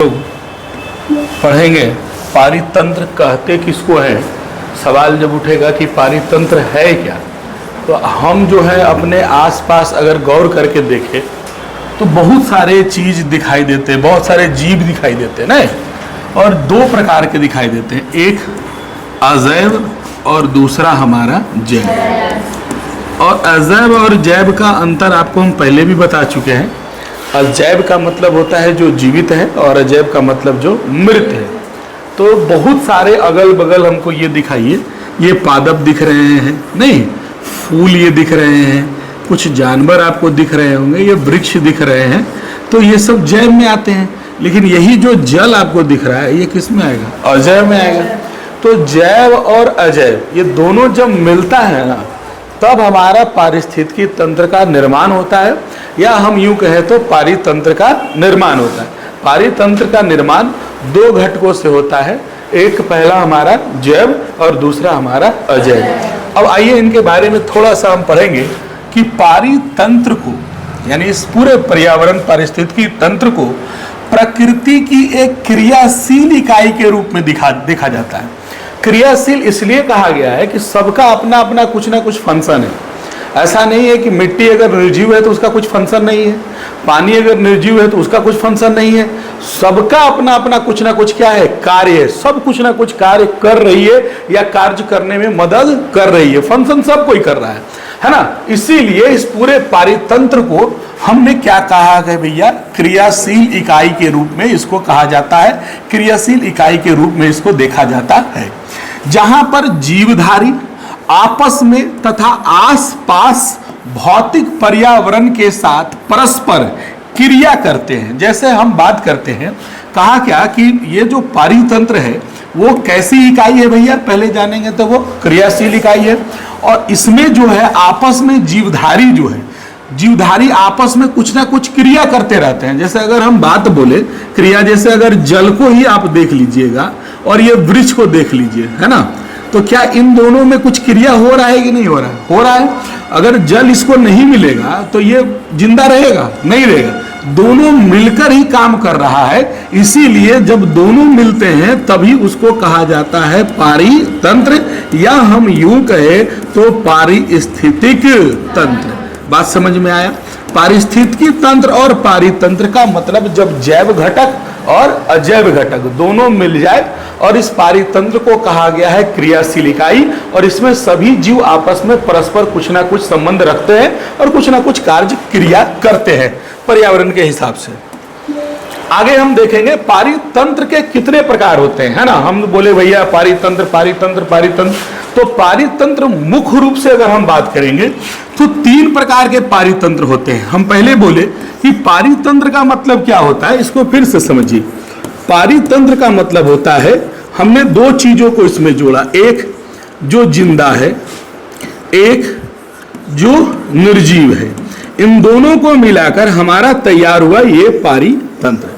लोग पढ़ेंगे पारितंत्र कहते किसको है। सवाल जब उठेगा कि पारितंत्र है क्या, तो हम जो है अपने आसपास अगर गौर करके देखें तो बहुत सारे चीज दिखाई देते हैं, बहुत सारे जीव दिखाई देते हैं ना, और दो प्रकार के दिखाई देते हैं, एक अजैव और दूसरा हमारा जैव। और अजैव और जैव का अंतर आपको हम पहले भी बता चुके हैं। अजैव का मतलब होता है जो जीवित है और अजैव का मतलब जो मृत है। तो बहुत सारे अगल बगल हमको ये दिखाइए, ये पादप दिख रहे हैं, नहीं फूल ये दिख रहे हैं, कुछ जानवर आपको दिख रहे होंगे, ये वृक्ष दिख रहे हैं, तो ये सब जैव में आते हैं। लेकिन यही जो जल आपको दिख रहा है ये किस में आएगा? अजैव में आएगा। तो जैव और अजैव ये दोनों जब मिलता है ना, तब हमारा पारिस्थितिकी तंत्र का निर्माण होता है, या हम यूं कहें तो पारितंत्र का निर्माण होता है। पारितंत्र का निर्माण दो घटकों से होता है, एक पहला हमारा जैव और दूसरा हमारा अजैव। अब आइए इनके बारे में थोड़ा सा हम पढ़ेंगे कि पारितंत्र को, यानी इस पूरे पर्यावरण पारिस्थितिकी तंत्र को प्रकृति की एक क्रियाशील इकाई के रूप में देखा जाता है। क्रियाशील इसलिए कहा गया है कि सबका अपना अपना कुछ ना कुछ फंक्शन है। ऐसा नहीं है कि मिट्टी अगर निर्जीव है तो उसका कुछ फंक्शन नहीं है, पानी अगर निर्जीव है तो उसका कुछ फंक्शन नहीं है। सबका अपना अपना कुछ ना कुछ क्या है? कार्य है। सब कुछ ना कुछ कार्य कर रही है या कार्य करने में मदद कर रही है, फंक्शन सब कोई कर रहा है ना। इसीलिए इस पूरे पारितंत्र को हमने क्या कहा है भैया? क्रियाशील इकाई के रूप में इसको कहा जाता है, क्रियाशील इकाई के रूप में इसको देखा जाता है, जहां पर जीवधारी आपस में तथा आसपास भौतिक पर्यावरण के साथ परस्पर क्रिया करते हैं। जैसे हम बात करते हैं, कहा क्या कि ये जो पारितंत्र है वो कैसी इकाई है भैया? पहले जानेंगे तो वो क्रियाशील इकाई है, और इसमें जो है आपस में जीवधारी जो है, जीवधारी आपस में कुछ ना कुछ क्रिया करते रहते हैं। जैसे अगर हम बात बोले क्रिया, जैसे अगर जल को ही आप देख लीजिएगा और ये वृक्ष को देख लीजिए, है ना, तो क्या इन दोनों में कुछ क्रिया हो रहा है कि नहीं हो रहा है? हो रहा है। अगर जल इसको नहीं मिलेगा तो ये जिंदा रहेगा? नहीं रहेगा। दोनों मिलकर ही काम कर रहा है, इसीलिए जब दोनों मिलते हैं तभी उसको कहा जाता है पारितंत्र, या हम यूं कहे तो पारिस्थितिक तंत्र। बात समझ में आया? पारिस्थितिकी तंत्र और पारितंत्र का मतलब जब जैव घटक और अजैव घटक दोनों मिल जाए, और इस पारितंत्र को कहा गया है क्रियाशील इकाई, और इसमें सभी जीव आपस में परस्पर कुछ ना कुछ संबंध रखते हैं और कुछ ना कुछ कार्य क्रिया करते हैं पर्यावरण के हिसाब से। आगे हम देखेंगे पारितंत्र के कितने प्रकार होते हैं, है ना। हम बोले भैया पारितंत्र पारितंत्र पारितंत्र, तो पारितंत्र मुख्य रूप से अगर हम बात करेंगे तो तीन प्रकार के पारितंत्र होते हैं। हम पहले बोले कि पारितंत्र का मतलब क्या होता है, इसको फिर से समझिए। पारितंत्र का मतलब होता है, हमने दो चीजों को इसमें जोड़ा, एक जो जिंदा है, एक जो निर्जीव है। इन दोनों को मिलाकर हमारा तैयार हुआ ये पारितंत्र।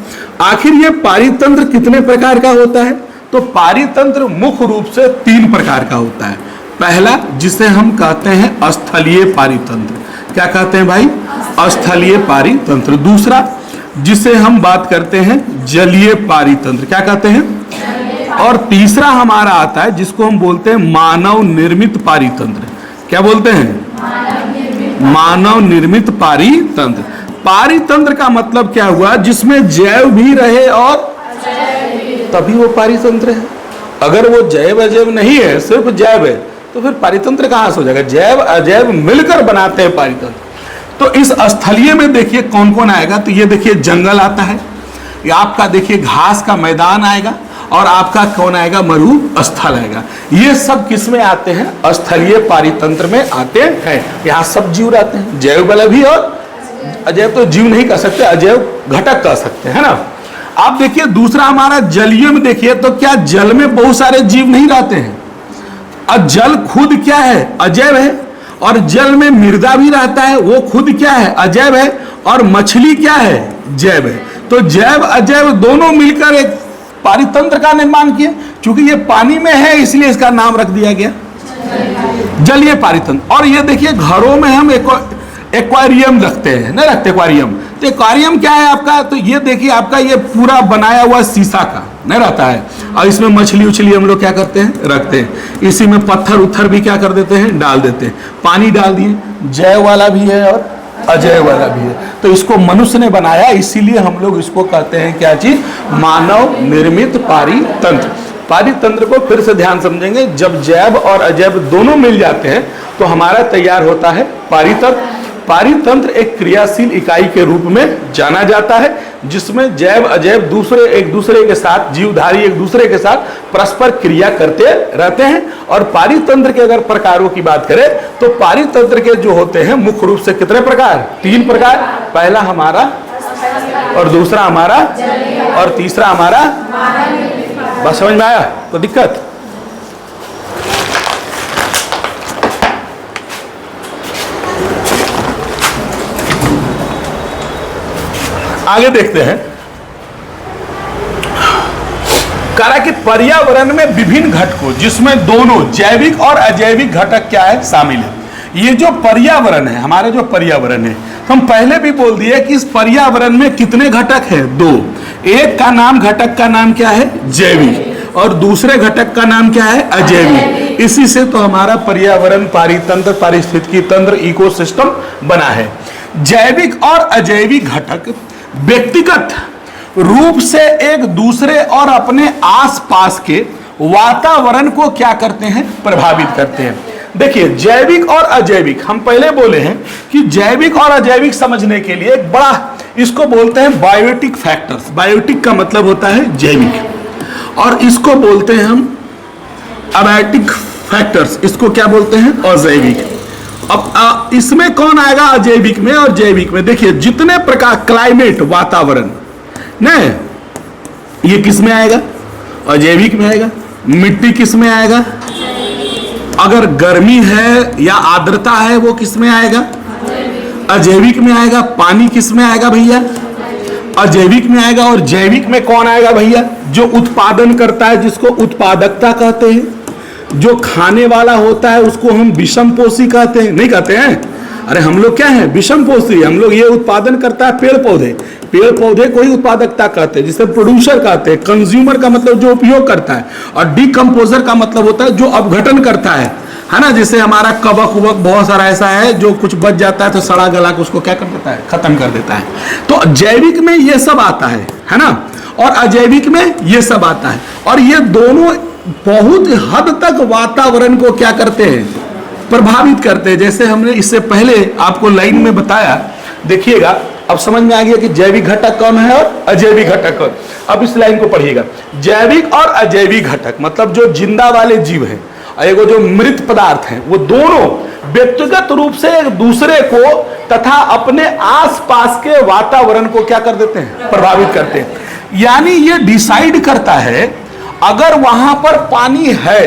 आखिर ये पारितंत्र कितने प्रकार का होता है? तो पारितंत्र मुख्य रूप से तीन प्रकार का होता है। पहला जिसे हम कहते हैं स्थलीय पारितंत्र। क्या कहते हैं भाई? स्थलीय पारितंत्र। दूसरा जिसे हम बात करते हैं जलीय पारितंत्र। क्या कहते हैं? और तीसरा हमारा आता है जिसको हम बोलते हैं मानव निर्मित पारितंत्र। क्या बोलते हैं? मानव निर्मित पारितंत्र। पारितंत्र का मतलब क्या हुआ? जिसमें जैव भी रहे और तभी वो पारितंत्र है। अगर वो जैव अजैव नहीं है, सिर्फ जैव है, तो फिर पारितंत्र कहां से हो जाएगा? जैव अजैव मिलकर बनाते हैं पारितंत्र। तो इस स्थलीय में देखिए कौन कौन आएगा, तो ये देखिए जंगल आता है, ये आपका देखिए घास का मैदान आएगा, और आपका कौन आएगा? मरुस्थल आएगा। ये सब किस में आते हैं? स्थलीय पारितंत्र में आते हैं। यहाँ सब जीव रहते हैं, जैव वाला भी, और अजैव तो जीव नहीं कह सकते, अजैव घटक कह सकते हैं, है ना। आप देखिए दूसरा हमारा जलीय में देखिए, तो क्या जल में बहुत सारे जीव नहीं रहते हैं? और जल खुद क्या है? अजैव है। और जल में मृदा भी रहता है, वो खुद क्या है? अजैव है। और मछली क्या है? जैव है। तो जैव अजैव दोनों मिलकर एक पारितंत्र का निर्माण किए। चूंकि ये पानी में है इसलिए इसका नाम रख दिया गया जलीय पारितंत्र। और ये देखिए घरों में हम एक्वेरियम रखते हैं, ना रखते एक्वेरियम, तो एक्वेरियम क्या है आपका, तो ये देखिए आपका ये पूरा बनाया हुआ शीशा का नहीं रहता है, और इसमें मछली उछली हम लोग क्या करते हैं, रखते हैं। इसी में पत्थर उत्थर भी क्या कर देते हैं, डाल देते हैं। पानी डाल दिए, जैव वाला भी है और अजैव वाला भी है। तो इसको मनुष्य ने बनाया, इसीलिए हम लोग इसको कहते हैं क्या चीज, मानव निर्मित पारितंत्र। पारितंत्र को फिर से ध्यान समझेंगे, जब जैव और अजैव दोनों मिल जाते हैं तो हमारा तैयार होता है पारितंत्र। पारितंत्र एक क्रियाशील इकाई के रूप में जाना जाता है, जिसमें जैव अजैव एक दूसरे के साथ, जीवधारी एक दूसरे के साथ परस्पर क्रिया करते रहते हैं। और पारितंत्र के अगर प्रकारों की बात करें तो पारितंत्र के जो होते हैं मुख्य रूप से कितने प्रकार, 3 प्रकार। पहला हमारा, और दूसरा हमारा, और तीसरा हमारा। बस समझ में आया? तो दिक्कत आगे देखते हैं। कहा कि पर्यावरण में विभिन्न घटकों, जिसमें दोनों जैविक और अजैविक घटक क्या है, शामिल है। ये जो पर्यावरण है, हमारे जो पर्यावरण है, हम पहले भी बोल दिए कि इस पर्यावरण में कितने घटक है, 2। एक का नाम, घटक का नाम क्या है, जैविक, और दूसरे घटक का नाम क्या है, अजैविक। इसी से तो हमारा पर्यावरण, पारितंत्र, पारिस्थितिकी तंत्र, इकोसिस्टम बना है। जैविक और अजैविक घटक व्यक्तिगत रूप से एक दूसरे और अपने आसपास के वातावरण को क्या करते हैं, प्रभावित करते हैं। देखिए जैविक और अजैविक, हम पहले बोले हैं कि जैविक और अजैविक समझने के लिए एक बड़ा, इसको बोलते हैं बायोटिक फैक्टर्स। बायोटिक का मतलब होता है जैविक, और इसको बोलते हैं हम अबायोटिक फैक्टर्स, इसको क्या बोलते हैं, अजैविक। अब इसमें कौन आएगा, अजैविक में और जैविक में। देखिए जितने प्रकार, क्लाइमेट, वातावरण, नहीं, ये किस में आएगा, अजैविक में आएगा। मिट्टी किस में आएगा, अगर गर्मी है या आर्द्रता है वो किस में आएगा, अजैविक में आएगा। पानी किस में आएगा भैया, अजैविक में आएगा। और जैविक में कौन आएगा भैया, जो उत्पादन करता है, जिसको उत्पादकता कहते हैं। जो खाने वाला होता है उसको हम विषमपोषी कहते हैं, नहीं कहते हैं? अरे हम लोग क्या है, विषमपोषी। हम लोग, ये उत्पादन करता है पेड़ पौधे, पेड़ पौधे को ही उत्पादकता कहते हैं, जिसे प्रोड्यूसर कहते हैं। कंज्यूमर का मतलब जो उपयोग करता है, और डिकम्पोजर का मतलब होता है जो अपघटन करता है ना। जैसे हमारा कवक उवक बहुत सारा ऐसा है जो कुछ बच जाता है तो सड़ा गला को उसको क्या कर देता है, खत्म कर देता है। तो जैविक में ये सब आता है ना, और अजैविक में ये सब आता है। और ये दोनों बहुत हद तक वातावरण को क्या करते हैं, प्रभावित करते हैं। जैसे हमने इससे पहले आपको लाइन में बताया, देखिएगा अब समझ में आ गया कि जैविक घटक कौन है और अजैविक घटक कौन। अब इस लाइन को पढ़िएगा, जैविक और अजैविक घटक मतलब जो जिंदा वाले जीव हैं और एगो जो मृत पदार्थ हैं, वो दोनों व्यक्तिगत रूप से एक दूसरे को तथा अपने आसपास के वातावरण को क्या कर देते हैं, प्रभावित करते हैं। यानी ये डिसाइड करता है, अगर वहां पर पानी है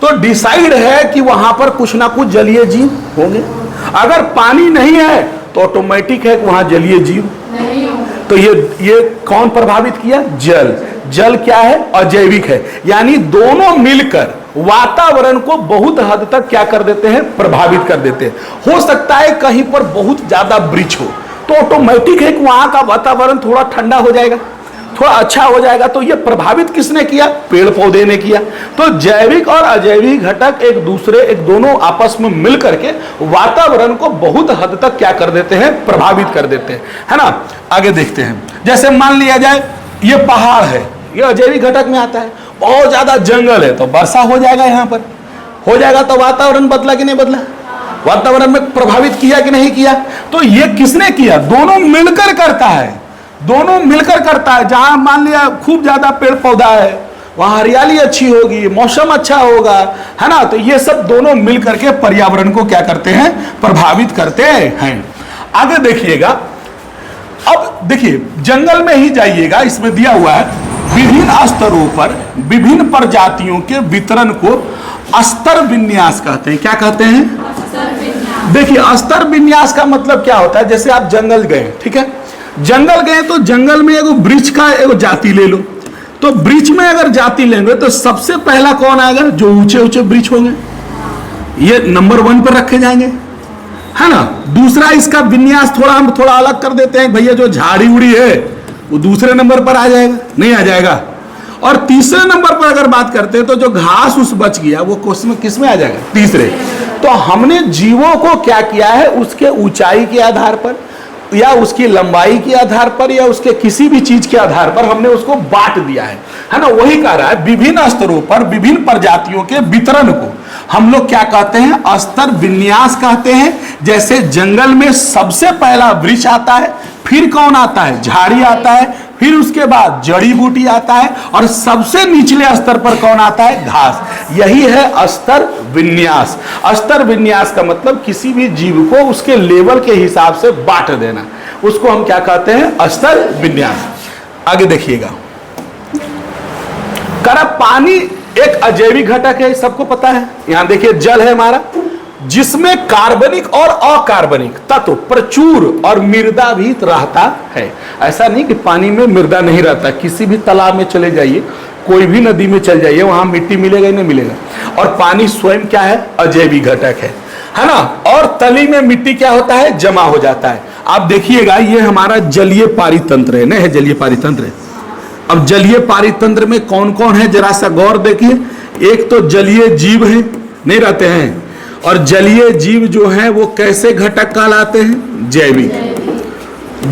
तो डिसाइड है कि वहां पर कुछ ना कुछ जलीय जीव होंगे। अगर पानी नहीं है तो ऑटोमेटिक है कि वहां जलीय जीव नहीं। तो ये कौन प्रभावित किया, जल। जल क्या है, अजैविक है। यानी दोनों मिलकर वातावरण को बहुत हद तक क्या कर देते हैं, प्रभावित कर देते हैं। हो सकता है कहीं पर बहुत ज्यादा वृक्ष हो तो ऑटोमेटिक है कि वहां का वातावरण थोड़ा ठंडा हो जाएगा, थोड़ा अच्छा हो जाएगा। तो ये प्रभावित किसने किया, पेड़ पौधे ने किया। तो जैविक और अजैविक घटक एक दूसरे, एक दोनों आपस में मिलकर के वातावरण को बहुत हद तक क्या कर देते हैं, प्रभावित कर देते हैं, है ना। आगे देखते हैं, जैसे मान लिया जाए ये पहाड़ है, ये अजैविक घटक में आता है। बहुत ज्यादा जंगल है तो वर्षा हो जाएगा, यहाँ पर हो जाएगा। तो वातावरण बदला कि नहीं बदला, वातावरण में प्रभावित किया कि नहीं किया। तो ये किसने किया, दोनों मिलकर करता है, दोनों मिलकर करता है। जहां मान लिया खूब ज्यादा पेड़ पौधा है, वहां हरियाली अच्छी होगी, मौसम अच्छा होगा, है ना। तो ये सब दोनों मिलकर के पर्यावरण को क्या करते हैं, प्रभावित करते हैं। आगे देखिएगा, अब देखिए जंगल में ही जाइएगा, इसमें दिया हुआ है विभिन्न स्तरों पर विभिन्न प्रजातियों के वितरण को स्तर विन्यास कहते हैं। क्या कहते हैं, देखिए स्तर विन्यास का मतलब क्या होता है। जैसे आप जंगल गए, ठीक है, जंगल गए तो जंगल में एगो वृक्ष का एगो जाति ले लो। तो वृक्ष में अगर जाति लेंगे तो सबसे पहला कौन आएगा, जो ऊंचे ऊंचे वृक्ष होंगे, ये नंबर 1 पर रखे जाएंगे, है ना। दूसरा इसका विन्यास हम थोड़ा अलग कर देते हैं, भैया जो झाड़ी उड़ी है वो दूसरे नंबर पर आ जाएगा, नहीं आ जाएगा। और तीसरे नंबर पर अगर बात करते हैं तो जो घास उस बच गया वो किस में आ जाएगा, तीसरे। तो हमने जीवों को क्या किया है, उसके ऊंचाई के आधार पर या उसकी लंबाई के आधार पर या उसके किसी भी चीज के आधार पर हमने उसको बांट दिया है ना। वही कह रहा है विभिन्न स्तरों पर विभिन्न प्रजातियों के वितरण को हम लोग क्या कहते हैं, स्तर विन्यास कहते हैं। जैसे जंगल में सबसे पहला वृक्ष आता है, फिर कौन आता है, झाड़ी आता है, फिर उसके बाद जड़ी बूटी आता है, और सबसे निचले स्तर पर कौन आता है, घास। यही है स्तर विन्यास। स्तर विन्यास का मतलब किसी भी जीव को उसके लेवल के हिसाब से बांट देना, उसको हम क्या कहते हैं, स्तर विन्यास। आगे देखिएगा, पानी एक अजैविक घटक है, सबको पता है। यहां देखिए जल है हमारा, जिसमें कार्बनिक और अकार्बनिक तत्व प्रचुर और मृदा भी रहता है। ऐसा नहीं कि पानी में मृदा नहीं रहता, किसी भी तालाब में चले जाइए, कोई भी नदी में चल जाइए, वहां मिट्टी मिलेगा ही नहीं मिलेगा। और पानी स्वयं क्या है, अजैविक घटक है ना। और तली में मिट्टी क्या होता है, जमा हो जाता है। आप देखिएगा ये हमारा जलीय पारितंत्र है, नहीं है, जलीय पारितंत्र है। अब जलीय पारितंत्र में कौन कौन है, जरा सा गौर देखिए। एक तो जलीय जीव है, नहीं रहते हैं, और जलीय जीव जो है वो कैसे घटक कहलाते हैं, जैविक।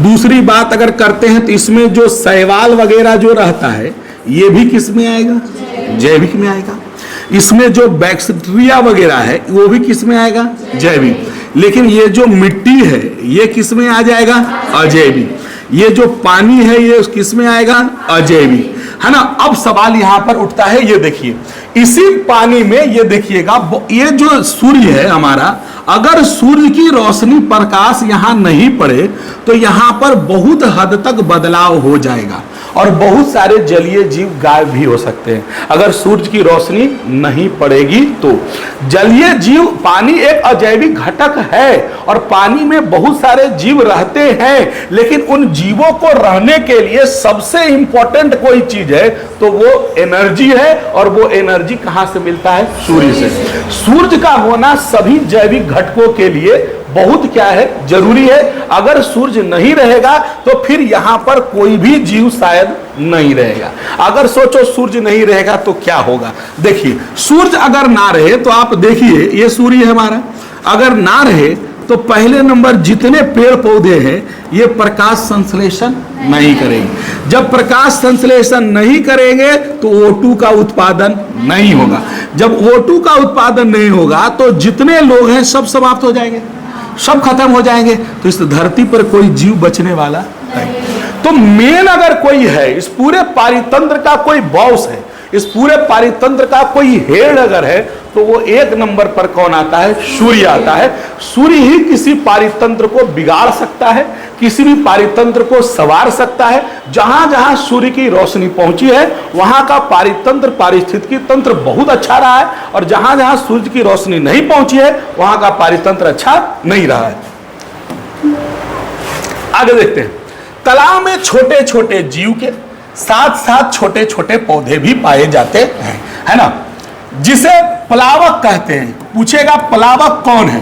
दूसरी बात अगर करते हैं तो इसमें जो शैवाल वगैरह जो रहता है ये भी किस में आएगा, जैविक में आएगा। इसमें जो बैक्टीरिया वगैरह है वो भी किस में आएगा, जैविक। लेकिन ये जो मिट्टी है ये किस में आ जाएगा, अजैविक। ये जो पानी है ये किस में आएगा, अजैविक, है ना। अब सवाल यहां पर उठता है, ये देखिए इसी पानी में ये देखिएगा, ये जो सूर्य है हमारा, अगर सूर्य की रोशनी प्रकाश यहां नहीं पड़े तो यहां पर बहुत हद तक बदलाव हो जाएगा और बहुत सारे जलीय जीव गायब भी हो सकते हैं अगर सूर्य की रोशनी नहीं पड़ेगी तो। जलीय जीव, पानी एक अजैविक घटक है और पानी में बहुत सारे जीव रहते हैं, लेकिन उन जीवों को रहने के लिए सबसे इंपॉर्टेंट कोई चीज है तो वो एनर्जी है, और वो एनर्जी कहां से मिलता है, सूर्य से। सूर्य का होना सभी जैविक घटकों के लिए बहुत क्या है, जरूरी है। अगर सूर्य नहीं रहेगा तो फिर यहां पर कोई भी जीव शायद नहीं रहेगा। अगर सोचो सूर्य नहीं रहेगा तो क्या होगा, देखिए सूर्य अगर ना रहे तो आप देखिए ये सूर्य है हमारा, अगर ना रहे तो पहले नंबर जितने पेड़ पौधे हैं ये प्रकाश संश्लेषण नहीं करेंगे। जब प्रकाश संश्लेषण नहीं करेंगे तो O2 का उत्पादन नहीं होगा। जब O2 का उत्पादन नहीं होगा तो जितने लोग हैं सब समाप्त हो जाएंगे, सब खत्म हो जाएंगे। तो इस धरती पर कोई जीव बचने वाला नहीं। तो मेन अगर कोई है, इस पूरे पारितंत्र का कोई बॉस है, इस पूरे पारितंत्र का कोई हेड अगर है तो वो एक नंबर पर कौन आता है, सूर्य आता है। सूर्य ही किसी पारितंत्र को बिगाड़ सकता है, किसी भी पारितंत्र को संवार सकता है। जहां जहां सूर्य की रोशनी पहुंची है वहां का पारितंत्र, पारिस्थितिकी तंत्र बहुत अच्छा रहा है, और जहां जहां सूर्य की रोशनी नहीं पहुंची है वहां का पारितंत्र अच्छा नहीं रहा है। आगे देखते हैं, तालाब में छोटे छोटे जीव के साथ साथ छोटे छोटे पौधे भी पाए जाते हैं, है ना, जिसे प्लावक कहते हैं। पूछेगा प्लावक कौन है,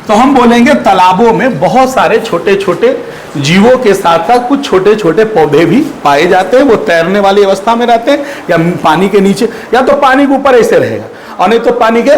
तो हम बोलेंगे तालाबों में बहुत सारे छोटे छोटे जीवों के साथ साथ कुछ छोटे छोटे पौधे भी पाए जाते हैं। वो तैरने वाली अवस्था में रहते हैं या पानी के नीचे, या तो पानी के ऊपर ऐसे रहेगा और नहीं तो पानी के,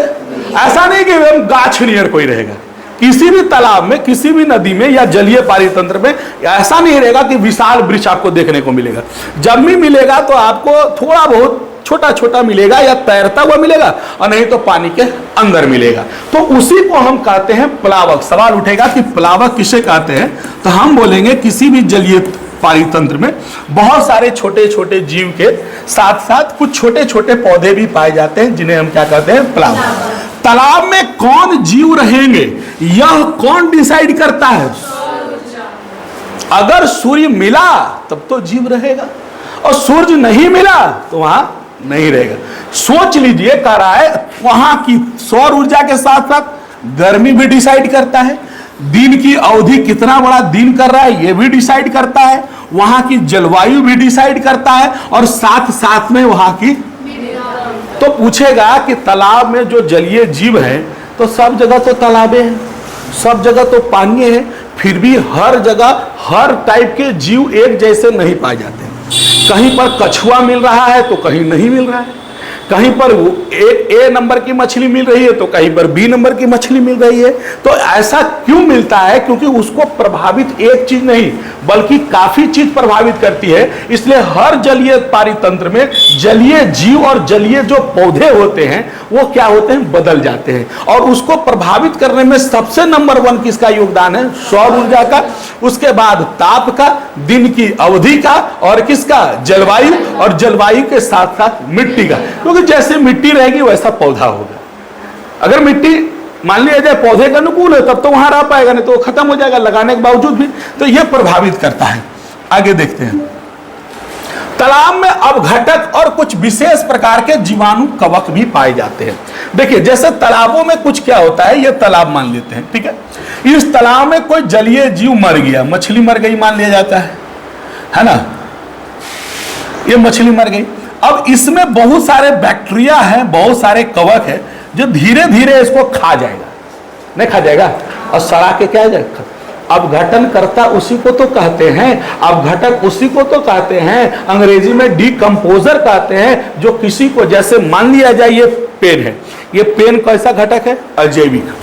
ऐसा नहीं कि गाछ नियर कोई रहेगा। किसी भी तालाब में, किसी भी नदी में या जलीय पारितंत्र में ऐसा नहीं रहेगा कि विशाल वृक्ष आपको देखने को मिलेगा। जब भी मिलेगा तो आपको थोड़ा बहुत छोटा छोटा मिलेगा या तैरता हुआ मिलेगा, और नहीं तो पानी के अंदर मिलेगा। तो उसी को हम कहते हैं प्लावक। सवाल उठेगा कि प्लावक किसे कहते हैं, तो हम बोलेंगे किसी भी जलीय पारितंत्र में बहुत सारे छोटे छोटे जीव के साथ साथ कुछ छोटे छोटे पौधे भी पाए जाते हैं, जिन्हें हम क्या कहते हैं, प्लावक। तालाब में कौन जीव रहेंगे यह कौन डिसाइड करता है, अगर सूर्य मिला तब तो जीव रहेगा, और सूर्य नहीं मिला तो वहां नहीं रहेगा। सोच लीजिए, कह रहा है वहां की सौर ऊर्जा के साथ साथ गर्मी भी डिसाइड करता है, दिन की अवधि कितना बड़ा दिन कर रहा है यह भी डिसाइड करता है, वहां की जलवायु भी डिसाइड करता है, और साथ साथ में वहां की। तो पूछेगा कि तालाब में जो जलीय जीव हैं तो सब जगह तो तालाबे हैं, सब जगह तो पानी है, फिर भी हर जगह हर टाइप के जीव एक जैसे नहीं पाए जाते। कहीं पर कछुआ मिल रहा है तो कहीं नहीं मिल रहा है, कहीं पर ए नंबर की मछली मिल रही है तो कहीं पर बी नंबर की मछली मिल रही है। तो ऐसा क्यों मिलता है? क्योंकि उसको प्रभावित एक चीज नहीं बल्कि काफी चीज प्रभावित करती है। इसलिए हर जलीय पारितंत्र में जलीय जीव और जलीय जो पौधे होते हैं वो क्या होते हैं, बदल जाते हैं। और उसको प्रभावित करने में सबसे नंबर 1 किसका योगदान है? सौर ऊर्जा का, उसके बाद ताप का, दिन की अवधि का, और किसका? जलवायु, और जलवायु के साथ साथ मिट्टी का। क्योंकि जैसे मिट्टी रहेगी वैसा पौधा होगा। अगर मिट्टी मान लिया जाए पौधे का अनुकूल है तब तो वहां रह पाएगा, नहीं तो वो खत्म हो जाएगा लगाने के बावजूद भी। तो यह प्रभावित करता है। आगे देखते हैं, तालाब में अपघटक और कुछ विशेष प्रकार के जीवाणु कवक भी पाए जाते हैं। देखिए जैसे तालाबों में कुछ क्या होता है, ये तालाब मान लेते हैं, ठीक है। इस तालाब में कोई जलीय जीव मर गया, मछली मर गई मान लिया जाता है ना, ये मछली मर गई। अब इसमें बहुत सारे बैक्टीरिया हैं, बहुत सारे कवक है जो धीरे धीरे इसको खा जाएगा, नहीं खा जाएगा, और सड़ा के क्या जाएगा? अपघटन करता उसी को तो कहते हैं, अपघटक उसी को तो कहते हैं, अंग्रेजी में डिकम्पोजर कहते हैं। जो किसी को, जैसे मान लिया जाए ये पेन है, ये पेन कैसा घटक है? अजैविक,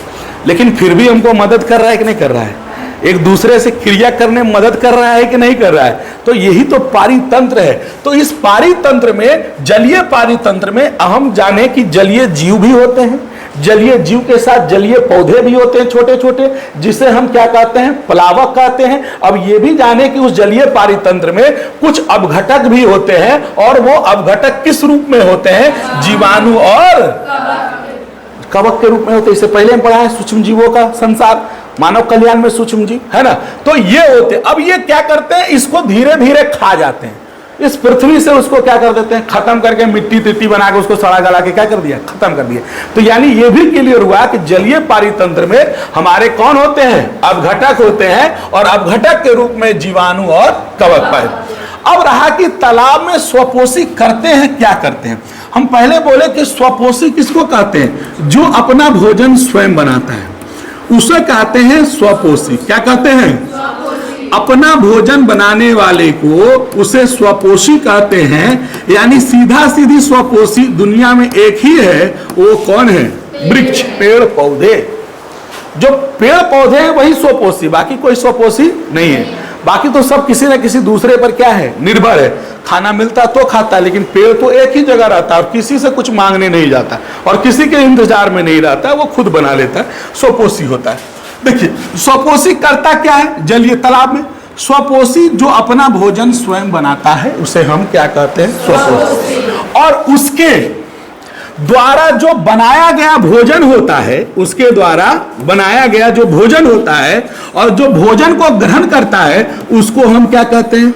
लेकिन फिर भी हमको मदद कर रहा है कि नहीं कर रहा है? एक दूसरे से क्रिया करने में मदद कर रहा है कि नहीं कर रहा है? तो यही तो पारितंत्र है। तो इस पारितंत्र में, जलीय पारितंत्र में हम जाने कि जलीय जीव भी होते हैं, जलीय जीव के साथ जलीय पौधे भी होते हैं छोटे छोटे, जिसे हम क्या कहते हैं? प्लावक कहते हैं। अब ये भी जाने कि उस जलीय पारितंत्र में कुछ अपघटक भी होते हैं, और वो अपघटक किस रूप में होते हैं? जीवाणु और कवक के रूप में होते हैं। इससे पहले हम पढ़ा है सूक्ष्म जीवों का संसार, मानव कल्याण में सूक्ष्म जीव, है ना। तो ये होते, अब ये क्या करते हैं? इसको धीरे धीरे खा जाते हैं, इस पृथ्वी से उसको क्या कर देते हैं? खत्म करके मिट्टी तिट्टी बना के उसको सड़ा गला के क्या कर दिया? खत्म कर दिया। तो यानी ये भी क्लियर हुआ कि जलीय पारितंत्र में हमारे कौन होते हैं? अपघटक होते हैं, और अपघटक के रूप में जीवाणु और कवक पाए। अब रहा कि तालाब में स्वपोषी करते हैं, क्या करते हैं? हम पहले बोले कि स्वपोषी किसको कहते हैं? जो अपना भोजन स्वयं बनाता है उसे कहते हैं स्वपोषी। क्या कहते हैं? अपना भोजन बनाने वाले को उसे स्वपोषी कहते हैं। यानी सीधा सीधी स्वपोषी दुनिया में एक ही है, वो कौन है? वृक्ष, पेड़ पौधे। जो पेड़ पौधे हैं वही स्वपोषी, बाकी कोई स्वपोषी नहीं है। बाकी तो सब किसी न किसी दूसरे पर क्या है? निर्भर है। खाना मिलता तो खाता है, लेकिन पेड़ तो एक ही जगह रहता है और किसी से कुछ मांगने नहीं जाता और किसी के इंतजार में नहीं रहता, वो खुद बना लेता है, स्वपोषी होता है। देखिए स्वपोषी करता क्या है? जलीय तालाब में स्वपोषी जो अपना भोजन स्वयं बनाता है उसे हम क्या कहते हैं? स्वपोषी। और उसके द्वारा जो बनाया गया भोजन होता है, उसके द्वारा बनाया गया जो भोजन होता है और जो भोजन को ग्रहण करता है उसको हम क्या कहते हैं?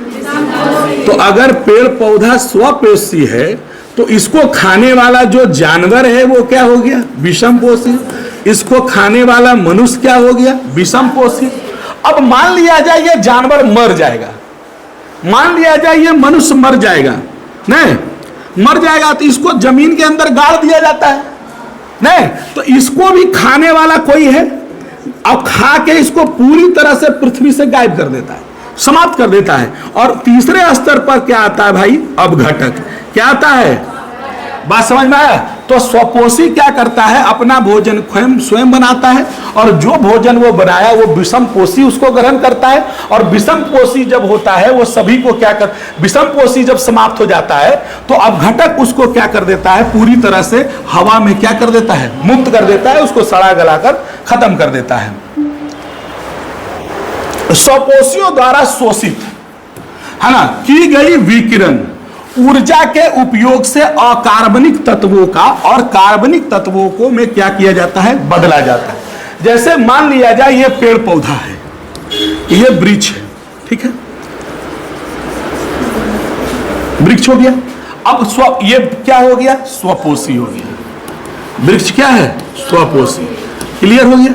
तो अगर पेड़ पौधा स्वपोषी है तो इसको खाने वाला जो जानवर है वो क्या हो गया? विषमपोषी। इसको खाने वाला मनुष्य क्या हो गया? विषमपोषी। अब मान लिया जाए ये जानवर मर जाएगा, मान लिया जाए ये मनुष्य मर जाएगा, नहीं मर जाएगा तो इसको जमीन के अंदर गाड़ दिया जाता है, नहीं तो इसको भी खाने वाला कोई है, अब खा के इसको पूरी तरह से पृथ्वी से गायब कर देता है, समाप्त कर देता है। और तीसरे स्तर पर क्या आता है भाई? अपघटक। क्या आता है? बात समझ में आया? तो स्वपोषी क्या करता है? अपना भोजन स्वयं बनाता है और जो भोजन वो बनाया वो विषमपोषी उसको ग्रहण करता है। और विषमपोषी जब होता है वो सभी को क्या कर, विषमपोषी जब समाप्त हो जाता है तो अपघटक उसको क्या कर देता है? पूरी तरह से हवा में क्या कर देता है? मुक्त कर देता है, उसको सड़ा गलाकर खत्म कर देता है। स्वपोषियों द्वारा शोषित, है ना, की गई विकिरण ऊर्जा के उपयोग से अकार्बनिक तत्वों का और कार्बनिक तत्वों को में क्या किया जाता है? बदला जाता है। जैसे मान लिया जाए ये पेड़ पौधा है, ये वृक्ष है, ठीक है, वृक्ष हो गया। अब ये क्या हो गया? स्वपोषी हो गया। वृक्ष क्या है? स्वपोषी। क्लियर हो गया?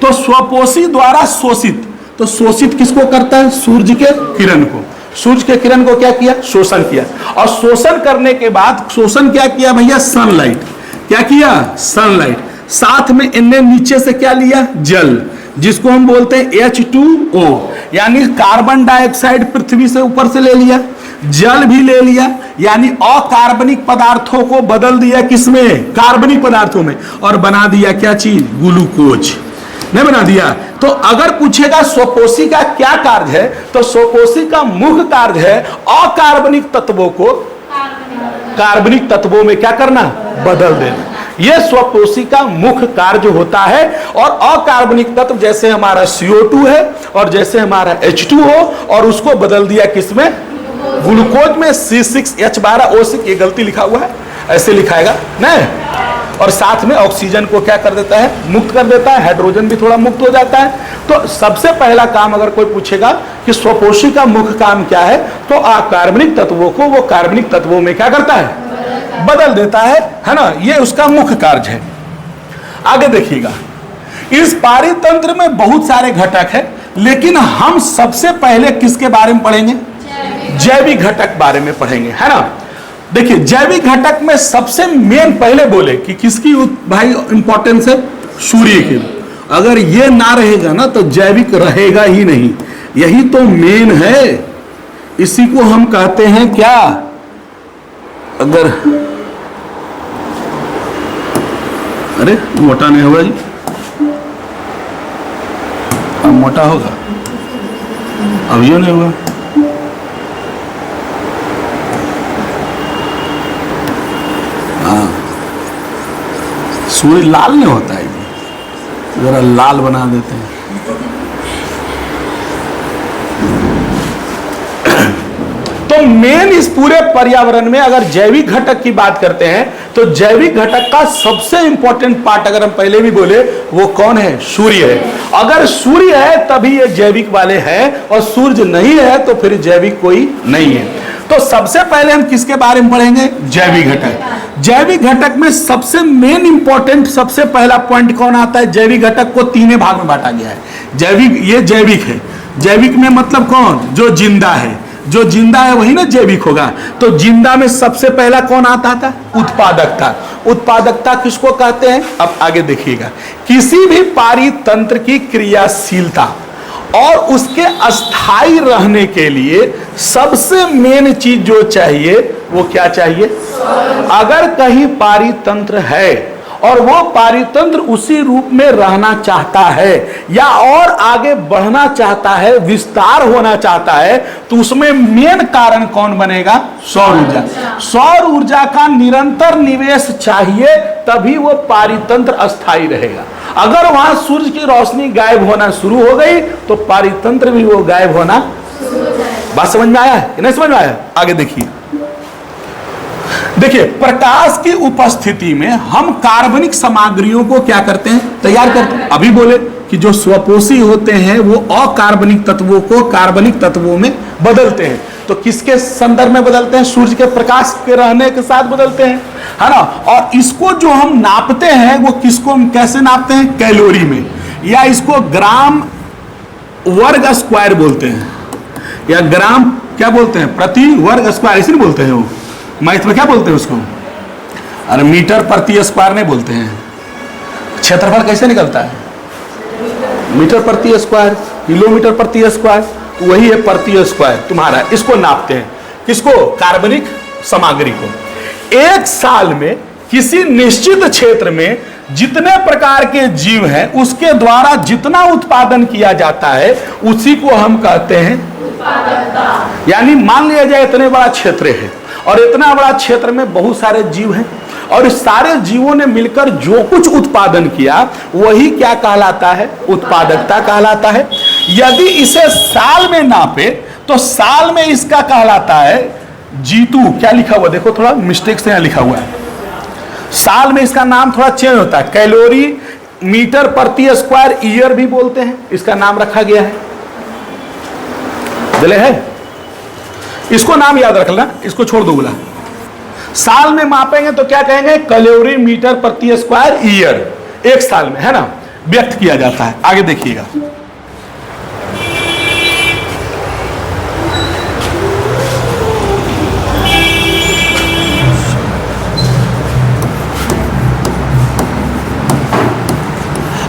तो स्वपोषी द्वारा शोषित, तो शोषित किसको करता है? सूर्य के किरण को। सूर्य के किरण को क्या किया? शोषण किया। और शोषण करने के बाद शोषण क्या किया भैया? सनलाइट। क्या किया? सनलाइट। साथ में इनने नीचे से क्या लिया? जल। जिसको हम बोलते हैं H2O, यानी कार्बन डाइऑक्साइड पृथ्वी से ऊपर से ले लिया, जल भी ले लिया, यानी अकार्बनिक पदार्थों को बदल दिया किसमें, कार्बनिक पदार्थों में, और बना दिया क्या चीज, ग्लूकोज, नहीं बना दिया। तो अगर पूछेगा स्वपोषी का क्या कार्य है, तो स्वपोषी का मुख्य कार्य है अकार्बनिक तत्वों को कार्बनिक तत्वों में क्या करना, बदल देना। यह स्वपोषी का मुख्य कार्य होता है। और अकार्बनिक तत्व जैसे हमारा CO2 है और जैसे हमारा H2O, और उसको बदल दिया किसमें, ग्लूकोज में C6H12O6। ये गलती लिखा हुआ है, ऐसे लिखाएगा नहीं, और साथ में ऑक्सीजन को क्या कर देता है, मुक्त कर देता है, हाइड्रोजन भी थोड़ा मुक्त हो जाता है। तो सबसे पहला काम अगर कोई पूछेगा कि स्वपोषी का मुख्य काम क्या है, तो अकार्बनिक तत्वों को वो कार्बनिक तत्वों में क्या करता है, बदल देता है ना। ये उसका मुख्य कार्य है। आगे देखिएगा, इस पारितंत्र में बहुत सारे घटक है, लेकिन हम सबसे पहले किसके बारे में पढ़ेंगे, जैविक घटक बारे में पढ़ेंगे, है ना। देखिए जैविक घटक में सबसे मेन पहले बोले कि किसकी भाई इंपॉर्टेंस है, सूर्य की। अगर ये ना रहेगा ना तो जैविक रहेगा ही नहीं, यही तो मेन है। इसी को हम कहते हैं क्या, अगर अरे मोटा नहीं होगा जी, अब मोटा होगा, अब ये नहीं होगा। हाँ, सूर्य लाल नहीं होता है जी, जरा लाल बना देते हैं। तो मेन इस पूरे पर्यावरण में अगर जैविक घटक की बात करते हैं, तो जैविक घटक का सबसे इंपॉर्टेंट पार्ट अगर हम पहले भी बोले, वो कौन है, सूर्य है। अगर सूर्य है तभी ये जैविक वाले हैं, और सूर्य नहीं है तो फिर जैविक कोई नहीं है। तो सबसे पहले हम किसके बारे में पढ़ेंगे, जैविक घटक। जैविक घटक में सबसे मेन इंपॉर्टेंट सबसे पहला पॉइंट कौन आता है, जैविक घटक को तीन भाग में बांटा गया है। जैविक, ये जैविक है, जैविक में मतलब कौन, जो जिंदा है, जो जिंदा है वही ना जैविक होगा। तो जिंदा में सबसे पहला कौन आता था, उत्पादकता। उत्पादकता किसको कहते हैं, अब आगे देखिएगा। किसी भी पारितंत्र की क्रियाशीलता और उसके अस्थाई रहने के लिए सबसे मेन चीज जो चाहिए वो क्या चाहिए। अगर कहीं पारितंत्र है और वो पारितंत्र उसी रूप में रहना चाहता है या और आगे बढ़ना चाहता है, विस्तार होना चाहता है, तो उसमें मेन कारण कौन बनेगा, सौर ऊर्जा। सौर ऊर्जा का निरंतर निवेश चाहिए, तभी वो पारितंत्र अस्थाई रहेगा। अगर वहां सूर्य की रोशनी गायब होना शुरू हो गई तो पारितंत्र भी वो गायब होना। बात समझ में आया है, नहीं समझ में आया, आगे देखिए। देखिए प्रकाश की उपस्थिति में हम कार्बनिक सामग्रियों को क्या करते हैं, तैयार करते हैं। अभी बोले कि जो स्वपोषी होते हैं वो अकार्बनिक तत्वों को कार्बनिक तत्वों में बदलते हैं। तो किसके संदर्भ में बदलते हैं, सूर्य के प्रकाश के रहने के साथ बदलते हैं, है ना। और इसको जो हम नापते हैं वो किसको कैसे नापते हैं, कैलोरी में, या इसको ग्राम वर्ग स्क्वायर बोलते हैं, या ग्राम क्या बोलते हैं, प्रति वर्ग स्क्वायर, इसी बोलते हैं। वो मैथ में क्या बोलते हैं उसको, अरे मीटर प्रति स्क्वायर नहीं बोलते हैं। क्षेत्रफल कैसे निकलता है, मीटर प्रति स्क्वायर, किलोमीटर प्रति स्क्वायर, वही है प्रति स्क्वायर तुम्हारा। इसको नापते हैं, किसको, कार्बनिक सामग्री को। एक साल में किसी निश्चित क्षेत्र में जितने प्रकार के जीव हैं उसके द्वारा जितना उत्पादन किया जाता है उसी को हम कहते हैं उत्पादकता। यानी मान लिया जाए इतने बड़ा क्षेत्र है और इतना बड़ा क्षेत्र में बहुत सारे जीव हैं, और इस सारे जीवों ने मिलकर जो कुछ उत्पादन किया वही क्या कहलाता है, उत्पादकता कहलाता है। यदि इसे साल में नापे तो साल में इसका कहलाता है जीतू। क्या लिखा हुआ देखो, थोड़ा मिस्टेक से यहाँ लिखा हुआ है, साल में इसका नाम थोड़ा चेंज होता है। कैलोरी मीटर प्रति स्क्वायर ईयर भी बोलते हैं, इसका नाम रखा गया है, दिले है, इसको नाम याद रख लेना, इसको छोड़ दो बोला। साल में मापेंगे तो क्या कहेंगे, कैलोरी मीटर प्रति स्क्वायर ईयर, एक साल में, है ना, व्यक्त किया जाता है। आगे देखिएगा,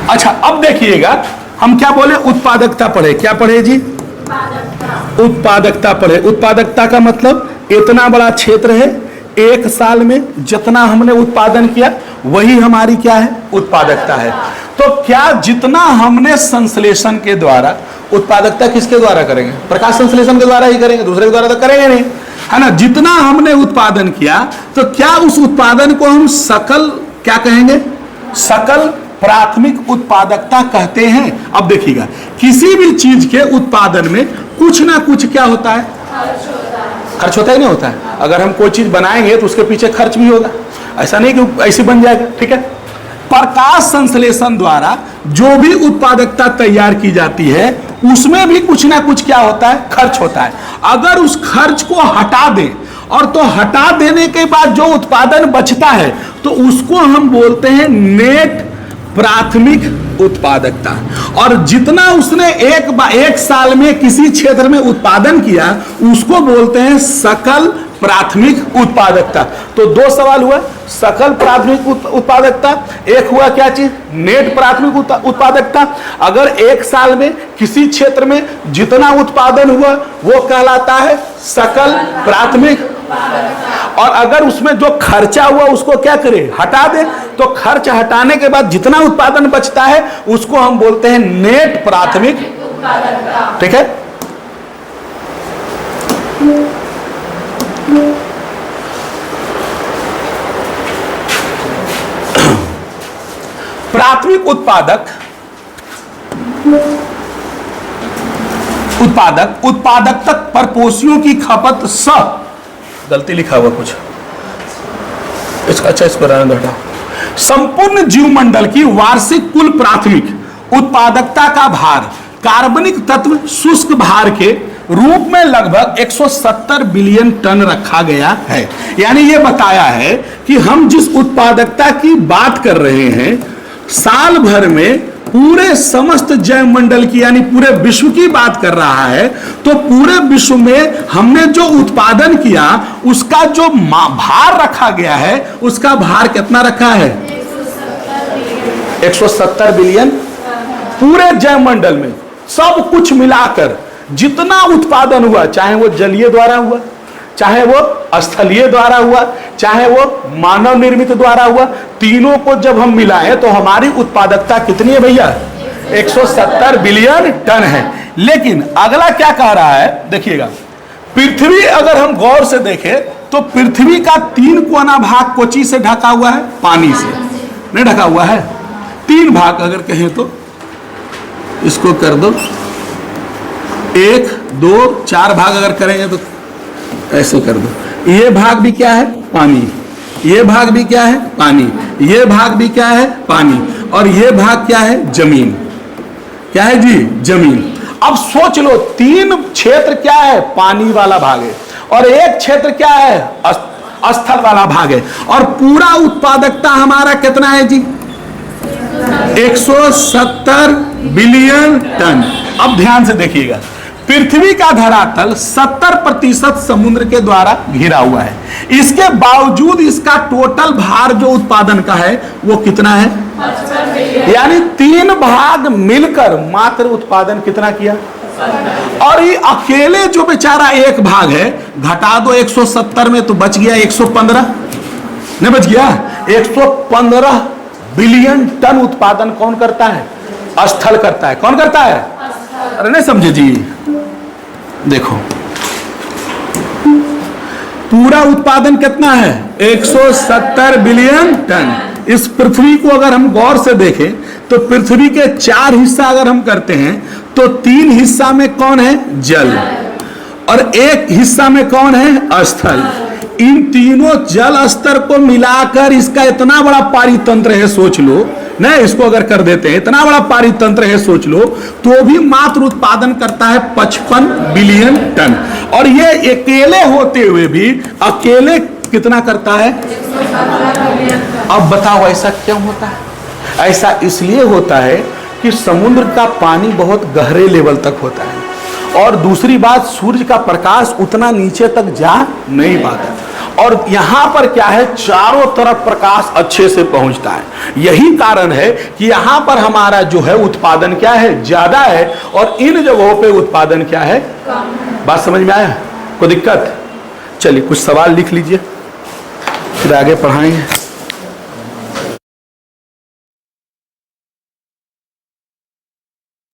अच्छा अब देखिएगा हम क्या बोले, उत्पादकता पढ़े। क्या पढ़े जी? उत्पादकता पढ़े। उत्पादकता का मतलब इतना बड़ा क्षेत्र है, एक साल में जितना हमने उत्पादन किया वही हमारी क्या है, उत्पादकता है। तो क्या जितना हमने संश्लेषण के द्वारा, उत्पादकता किसके द्वारा करेंगे? प्रकाश संश्लेषण के द्वारा ही करेंगे, दूसरे के द्वारा तो करेंगे नहीं, है ना। जितना हमने उत्पादन किया तो क्या उस उत्पादन को हम सकल क्या कहेंगे? सकल प्राथमिक उत्पादकता कहते हैं। अब देखिएगा, किसी भी चीज के उत्पादन में कुछ ना कुछ क्या होता है, खर्च होता ही नहीं होता है। अगर हम कोई चीज बनाएंगे तो उसके पीछे खर्च भी होगा, ऐसा नहीं कि ऐसे बन जाएगा, ठीक है। प्रकाश संश्लेषण द्वारा जो भी उत्पादकता तैयार की जाती है उसमें भी कुछ ना कुछ क्या होता है, खर्च होता है। अगर उस खर्च को हटा दें, और तो हटा देने के बाद जो उत्पादन बचता है तो उसको हम बोलते हैं नेट प्राथमिक उत्पादकता। और जितना उसने एक साल में किसी क्षेत्र में उत्पादन किया उसको बोलते हैं सकल प्राथमिक उत्पादकता। तो दो सवाल हुआ, सकल प्राथमिक उत्पादकता, एक हुआ क्या चीज, नेट प्राथमिक उत्पादकता। अगर एक साल में किसी क्षेत्र में जितना उत्पादन हुआ वो कहलाता है सकल प्राथमिक, और अगर उसमें जो खर्चा हुआ उसको क्या करें, हटा दे, तो खर्च हटाने के बाद जितना उत्पादन बचता है उसको हम बोलते हैं नेट प्राथमिक, ठीक है। प्राथमिक उत्पादक तक परपोषियों की खपत स, गलती लिखा हुआ कुछ इसका, अच्छा इसको रहने दो। संपूर्ण जीवमंडल की वार्षिक कुल प्राथमिक उत्पादकता का भार कार्बनिक तत्व शुष्क भार के रूप में लगभग 170 बिलियन टन रखा गया है। यानी यह बताया है कि हम जिस उत्पादकता की बात कर रहे हैं साल भर में पूरे समस्त जैवमंडल की, यानी पूरे विश्व की बात कर रहा है, तो पूरे विश्व में हमने जो उत्पादन किया उसका जो भार रखा गया है उसका भार कितना रखा है, 170 बिलियन। पूरे जैवमंडल में सब कुछ मिलाकर जितना उत्पादन हुआ, चाहे वो जलीय द्वारा हुआ, चाहे वो स्थलीय द्वारा हुआ, चाहे वो मानव निर्मित द्वारा हुआ, तीनों को जब हम मिलाएं तो हमारी उत्पादकता कितनी है भैया, 170 बिलियन टन है। लेकिन अगला क्या कह रहा है, देखिएगा, पृथ्वी अगर हम गौर से देखें तो पृथ्वी का 3 कोना भाग कोची से ढका हुआ है, पानी से नहीं ढका हुआ है। 3 भाग अगर कहें तो इसको कर दो, 1 2 4 भाग अगर करेंगे तो ऐसे कर दो। ये भाग भी क्या है, पानी, ये भाग भी क्या है, पानी, ये भाग भी क्या है, पानी, और ये भाग क्या है, जमीन। क्या है जी, जमीन। अब सोच लो 3 क्षेत्र क्या है, पानी वाला भाग है, और 1 क्षेत्र क्या है, स्थल वाला भाग है, और पूरा उत्पादकता हमारा कितना है जी, 170 बिलियन टन। अब ध्यान से देखिएगा, पृथ्वी का धरातल 70% समुद्र के द्वारा घिरा हुआ है, इसके बावजूद इसका टोटल भार जो उत्पादन का है वो कितना है, यानी 3 भाग मिलकर मात्र उत्पादन कितना किया। और ये अकेले जो बेचारा 1 भाग है, घटा दो 170 में तो बच गया 115, नहीं बच गया, 115 बिलियन टन उत्पादन कौन करता है, स्थल करता है। कौन करता है, अरे नहीं समझे जी, देखो पूरा उत्पादन कितना है, 170 बिलियन टन। इस पृथ्वी को अगर हम गौर से देखें तो पृथ्वी के 4 हिस्सा अगर हम करते हैं तो 3 हिस्सा में कौन है, जल, और 1 हिस्सा में कौन है, स्थल। इन तीनों जल स्तर को मिलाकर इसका इतना बड़ा पारितंत्र है, सोच लो ना, इसको अगर कर देते हैं इतना बड़ा पारितंत्र है सोच लो, तो भी मात्र उत्पादन करता है 55 बिलियन टन। और ये अकेले होते हुए भी अकेले कितना करता है। अब बताओ ऐसा क्यों होता है, ऐसा इसलिए होता है कि समुद्र का पानी बहुत गहरे लेवल तक होता है, और दूसरी बात सूर्य का प्रकाश उतना नीचे तक जा नहीं पाता, और यहां पर क्या है, चारों तरफ प्रकाश अच्छे से पहुंचता है। यही कारण है कि यहां पर हमारा जो है उत्पादन क्या है, ज्यादा है, और इन जगहों पे उत्पादन क्या है, कम। बात समझ में आया? कोई दिक्कत? चलिए कुछ सवाल लिख लीजिए, फिर आगे पढ़ाएंगे।